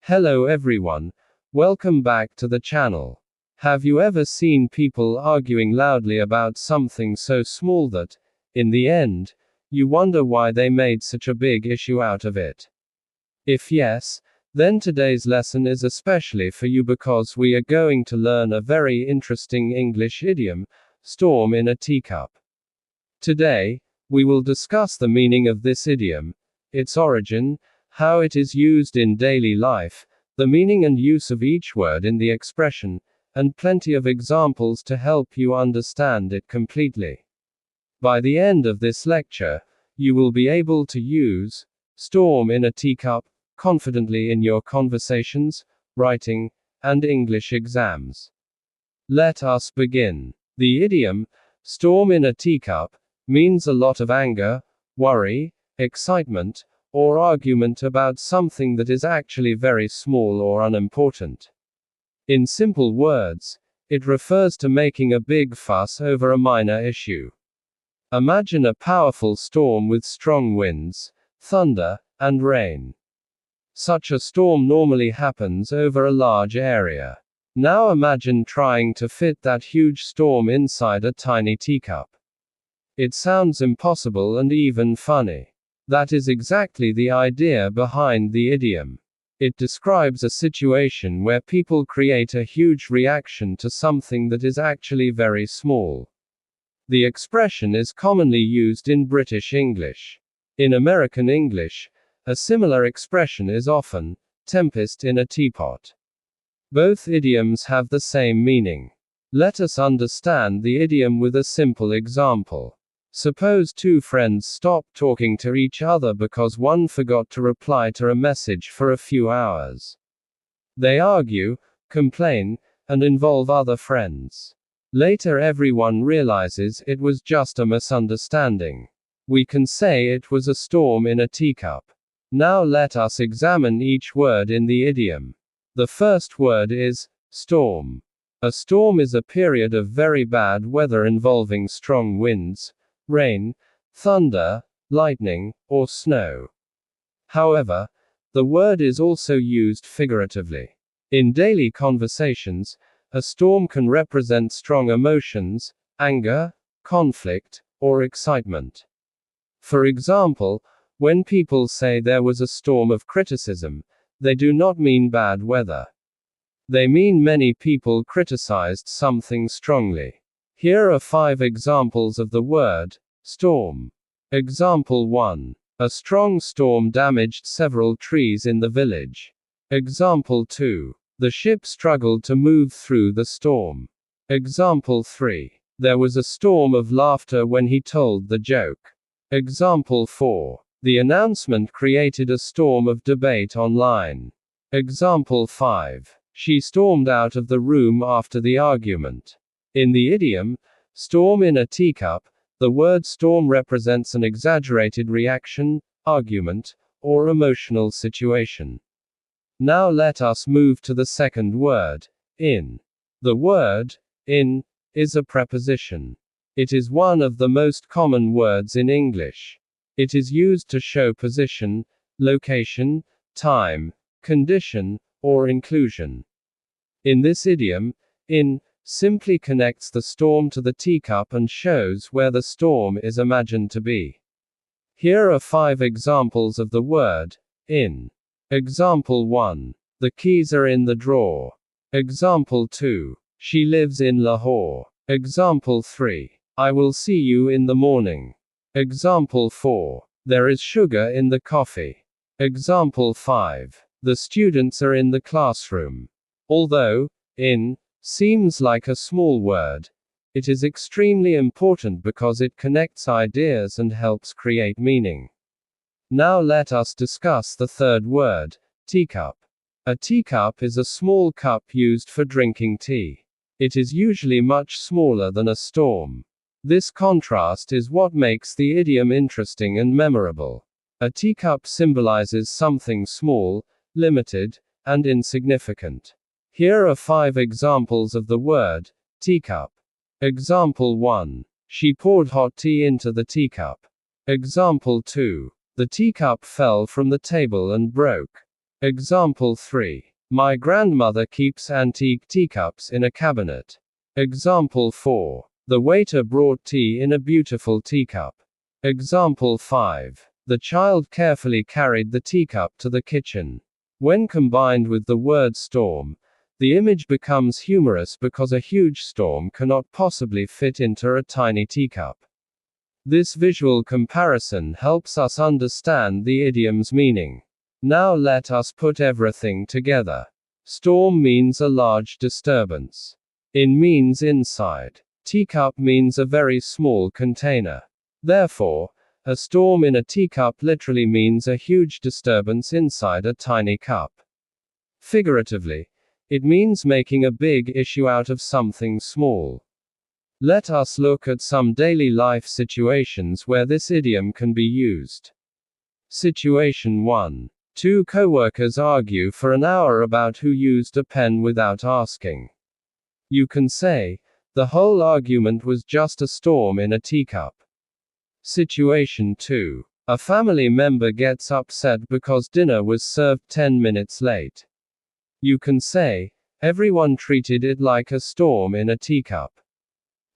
Hello everyone, welcome back to the channel. Have you ever seen people arguing loudly about something so small that, in the end, you wonder why they made such a big issue out of it? If yes, then today's lesson is especially for you because we are going to learn a very interesting English idiom, storm in a teacup. Today, we will discuss the meaning of this idiom, its origin, how it is used in daily life, the meaning and use of each word in the expression, and plenty of examples to help you understand it completely. By the end of this lecture, you will be able to use storm in a teacup confidently in your conversations, writing, and English exams. Let us begin. The idiom, storm in a teacup, means a lot of anger, worry, excitement, or argument about something that is actually very small or unimportant. In simple words, it refers to making a big fuss over a minor issue. Imagine a powerful storm with strong winds, thunder, and rain. Such a storm normally happens over a large area. Now imagine trying to fit that huge storm inside a tiny teacup. It sounds impossible and even funny. That is exactly the idea behind the idiom. It describes a situation where people create a huge reaction to something that is actually very small. The expression is commonly used in British English. In American English, a similar expression is often, tempest in a teapot. Both idioms have the same meaning. Let us understand the idiom with a simple example. Suppose two friends stop talking to each other because one forgot to reply to a message for a few hours. They argue, complain, and involve other friends. Later everyone realizes it was just a misunderstanding. We can say it was a storm in a teacup. Now let us examine each word in the idiom. The first word is storm. A storm is a period of very bad weather involving strong winds, rain, thunder, lightning, or snow. However, the word is also used figuratively. In daily conversations, a storm can represent strong emotions, anger, conflict, or excitement. For example, when people say there was a storm of criticism, they do not mean bad weather. They mean many people criticized something strongly. Here are 5 examples of the word storm. Example 1. A strong storm damaged several trees in the village. Example 2. The ship struggled to move through the storm. Example 3. There was a storm of laughter when he told the joke. Example 4. The announcement created a storm of debate online. Example 5. She stormed out of the room after the argument. In the idiom, storm in a teacup, the word storm represents an exaggerated reaction, argument, or emotional situation. Now let us move to the second word, in. The word, in, is a preposition. It is one of the most common words in English. It is used to show position, location, time, condition, or inclusion. In this idiom, in simply connects the storm to the teacup and shows where the storm is imagined to be. Here are 5 examples of the word, in. Example 1. The keys are in the drawer. Example 2. She lives in Lahore. Example 3. I will see you in the morning. Example 4. There is sugar in the coffee. Example 5. The students are in the classroom. Although, in, seems like a small word, it is extremely important because it connects ideas and helps create meaning. Now let us discuss the third word, teacup. A teacup is a small cup used for drinking tea. It is usually much smaller than a storm. This contrast is what makes the idiom interesting and memorable. A teacup symbolizes something small, limited, and insignificant. Here are 5 examples of the word, teacup. Example 1. She poured hot tea into the teacup. Example 2. The teacup fell from the table and broke. Example 3. My grandmother keeps antique teacups in a cabinet. Example 4. The waiter brought tea in a beautiful teacup. Example 5. The child carefully carried the teacup to the kitchen. When combined with the word storm, the image becomes humorous because a huge storm cannot possibly fit into a tiny teacup. This visual comparison helps us understand the idiom's meaning. Now let us put everything together. Storm means a large disturbance. In means inside. Teacup means a very small container. Therefore, a storm in a teacup literally means a huge disturbance inside a tiny cup. Figuratively, it means making a big issue out of something small. Let us look at some daily life situations where this idiom can be used. Situation 1. Two co-workers argue for an hour about who used a pen without asking. You can say, the whole argument was just a storm in a teacup. Situation 2. A family member gets upset because dinner was served 10 minutes late. You can say, everyone treated it like a storm in a teacup.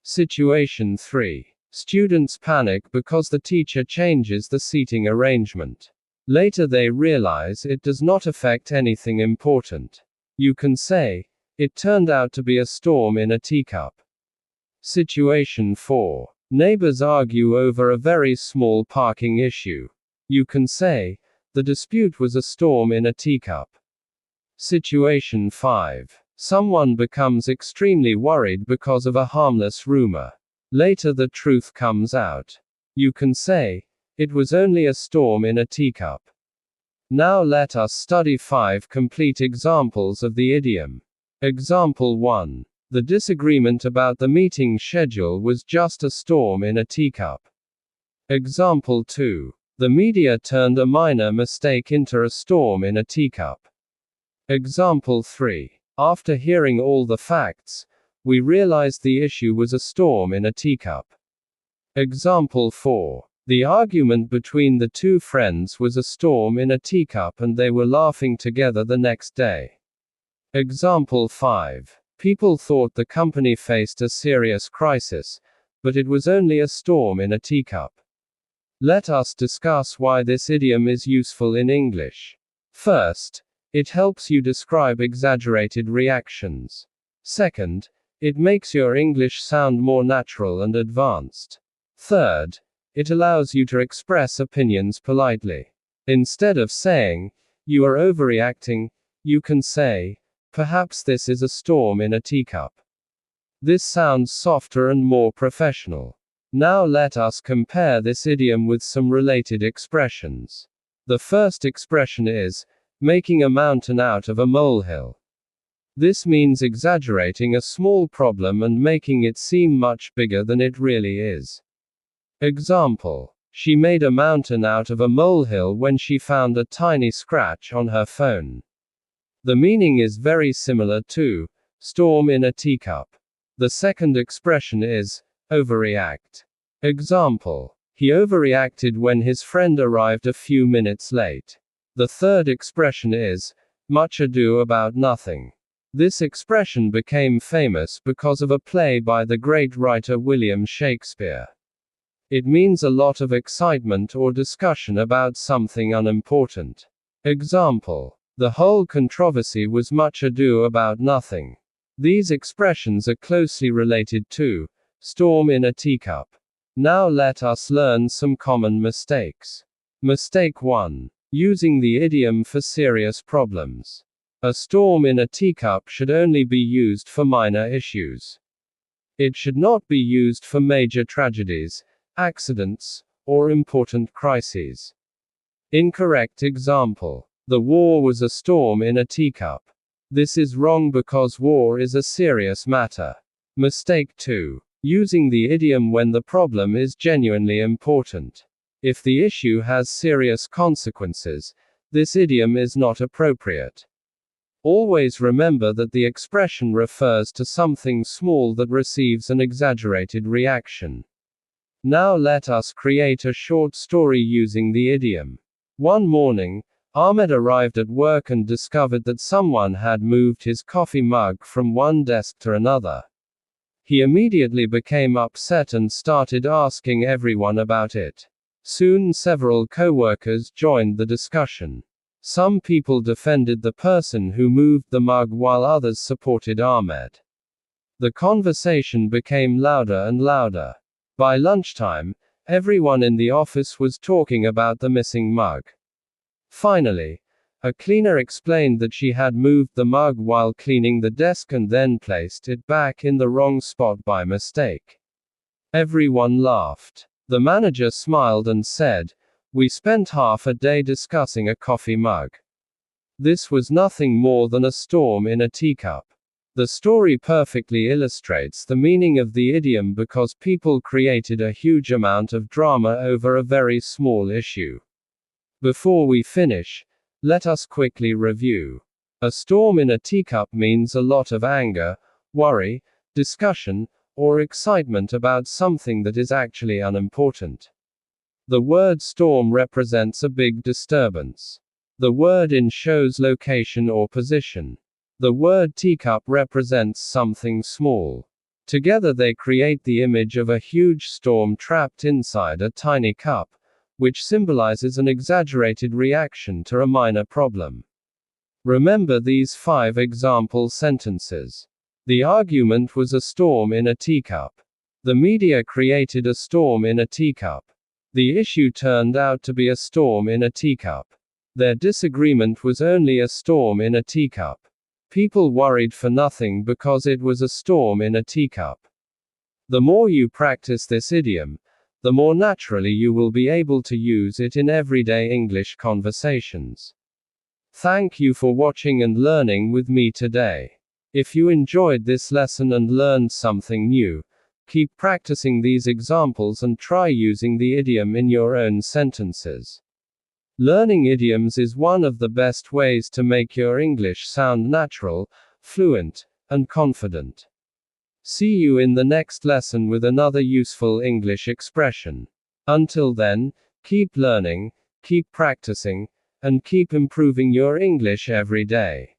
Situation 3. Students panic because the teacher changes the seating arrangement. Later they realize it does not affect anything important. You can say, it turned out to be a storm in a teacup. Situation 4. Neighbors argue over a very small parking issue. You can say, the dispute was a storm in a teacup. Situation 5. Someone becomes extremely worried because of a harmless rumor. Later the truth comes out. You can say, it was only a storm in a teacup. Now let us study 5 complete examples of the idiom. Example 1. The disagreement about the meeting schedule was just a storm in a teacup. Example 2. The media turned a minor mistake into a storm in a teacup. Example 3. After hearing all the facts, we realized the issue was a storm in a teacup. Example 4. The argument between the two friends was a storm in a teacup and they were laughing together the next day. Example 5. People thought the company faced a serious crisis, but it was only a storm in a teacup. Let us discuss why this idiom is useful in English. First, it helps you describe exaggerated reactions. Second, it makes your English sound more natural and advanced. Third, it allows you to express opinions politely. Instead of saying, you are overreacting, you can say, perhaps this is a storm in a teacup. This sounds softer and more professional. Now let us compare this idiom with some related expressions. The first expression is, making a mountain out of a molehill. This means exaggerating a small problem and making it seem much bigger than it really is. Example. She made a mountain out of a molehill when she found a tiny scratch on her phone. The meaning is very similar to storm in a teacup. The second expression is overreact. Example. He overreacted when his friend arrived a few minutes late. The third expression is much ado about nothing. This expression became famous because of a play by the great writer William Shakespeare. It means a lot of excitement or discussion about something unimportant. Example. The whole controversy was much ado about nothing. These expressions are closely related to storm in a teacup. Now let us learn some common mistakes. Mistake 1. Using the idiom for serious problems. A storm in a teacup should only be used for minor issues. It should not be used for major tragedies, accidents, or important crises. Incorrect example. The war was a storm in a teacup. This is wrong because war is a serious matter. Mistake 2. Using the idiom when the problem is genuinely important. If the issue has serious consequences, this idiom is not appropriate. Always remember that the expression refers to something small that receives an exaggerated reaction. Now let us create a short story using the idiom. One morning, Ahmed arrived at work and discovered that someone had moved his coffee mug from one desk to another. He immediately became upset and started asking everyone about it. Soon several co-workers joined the discussion. Some people defended the person who moved the mug while others supported Ahmed. The conversation became louder and louder. By lunchtime, everyone in the office was talking about the missing mug. Finally, a cleaner explained that she had moved the mug while cleaning the desk and then placed it back in the wrong spot by mistake. Everyone laughed. The manager smiled and said, "We spent half a day discussing a coffee mug. This was nothing more than a storm in a teacup." The story perfectly illustrates the meaning of the idiom because people created a huge amount of drama over a very small issue. Before we finish, let us quickly review. A storm in a teacup means a lot of anger, worry, discussion, or excitement about something that is actually unimportant. The word storm represents a big disturbance. The word in shows location or position. The word teacup represents something small. Together they create the image of a huge storm trapped inside a tiny cup, which symbolizes an exaggerated reaction to a minor problem. Remember these 5 example sentences. The argument was a storm in a teacup. The media created a storm in a teacup. The issue turned out to be a storm in a teacup. Their disagreement was only a storm in a teacup. People worried for nothing because it was a storm in a teacup. The more you practice this idiom, the more naturally you will be able to use it in everyday English conversations. Thank you for watching and learning with me today. If you enjoyed this lesson and learned something new, keep practicing these examples and try using the idiom in your own sentences. Learning idioms is one of the best ways to make your English sound natural, fluent, and confident. See you in the next lesson with another useful English expression. Until then, keep learning, keep practicing, and keep improving your English every day.